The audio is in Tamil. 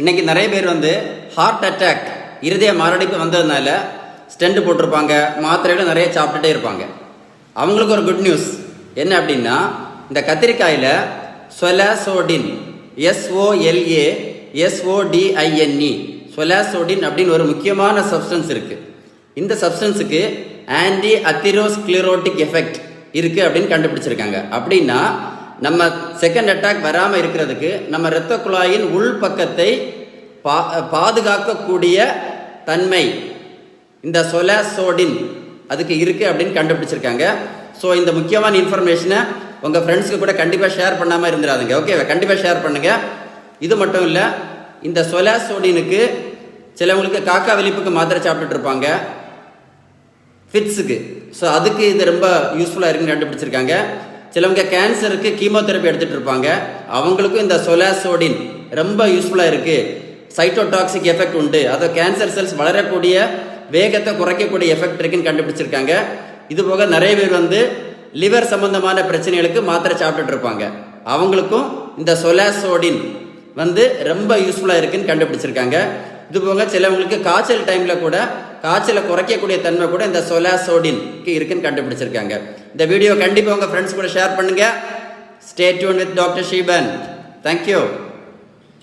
இன்னைக்கு நிறைய பேர் ஹார்ட் அட்டாக் இருதய மாரடைப்பு வந்ததுனால ஸ்டெண்ட் போட்டிருப்பாங்க, மாத்திரைகளை நிறைய சாப்பிட்டுட்டே இருப்பாங்க. அவங்களுக்கு ஒரு குட் நியூஸ் என்ன அப்படின்னா, இந்த கத்திரிக்காயில் சொலாசோடின் SOLASODINE சொலாசோடின் அப்படின்னு ஒரு முக்கியமான சப்ஸ்டன்ஸ் இருக்கு. இந்த சப்ஸ்டன்ஸுக்கு ஆன்டி அத்திரோஸ்க்ளிரோட்டிக் எஃபெக்ட் இருக்கு அப்படின்னு கண்டுபிடிச்சிருக்காங்க. அப்படின்னா நம்ம செகண்ட் அட்டாக் வராமல் இருக்கிறதுக்கு நம்ம இரத்த குழாயின் உள் பக்கத்தை பாதுகாக்கக்கூடிய தன்மை இந்த சொலாசோடின் அதுக்கு இருக்கு அப்படின்னு கண்டுபிடிச்சிருக்காங்க. ஸோ இந்த முக்கியமான இன்ஃபர்மேஷனை உங்கள் ஃப்ரெண்ட்ஸுக்கு கூட கண்டிப்பாக ஷேர் பண்ணாமல் இருந்துடாதுங்க. ஓகே, கண்டிப்பாக ஷேர் பண்ணுங்க. இது மட்டும் இல்லை, இந்த சொலாசோடினுக்கு சிலவங்களுக்கு காக்கா வெளிப்புக்கு மாத்திரை சாப்பிட்டுட்டு இருப்பாங்க, ஃபிட்ஸுக்கு. ஸோ அதுக்கு இது ரொம்ப யூஸ்ஃபுல்லாக இருக்குன்னு கண்டுபிடிச்சிருக்காங்க. சிலவங்க கேன்சருக்கு கீமோதெரப்பி எடுத்துகிட்டு இருப்பாங்க, அவங்களுக்கும் இந்த சொலாசோடின் ரொம்ப யூஸ்ஃபுல்லாக இருக்குது. சைட்டோடாக்சிக் எஃபெக்ட் உண்டு, அதை கேன்சர் செல்ஸ் வளரக்கூடிய வேகத்தை குறைக்கக்கூடிய எஃபெக்ட் இருக்குன்னு கண்டுபிடிச்சிருக்காங்க. இது போக நிறைய பேர் லிவர் சம்பந்தமான பிரச்சனைகளுக்கு மாத்திரை சாப்பிட்டுட்டு இருப்பாங்க, அவங்களுக்கும் இந்த சொலாசோடின் ரொம்ப யூஸ்ஃபுல்லாக இருக்குன்னு கண்டுபிடிச்சிருக்காங்க. இது போக சிலவங்களுக்கு காய்ச்சல் டைமில் கூட காய்ச்சலை குறைக்கக்கூடிய தன்மை கூட இந்த சொலாசோடின்க்கு இருக்குன்னு கண்டுபிடிச்சிருக்காங்க. இந்த வீடியோ கண்டிப்பாக உங்கள் ஃப்ரெண்ட்ஸ் கூட ஷேர் பண்ணுங்கள். Stay tune with doctor Sheeban. Thank you.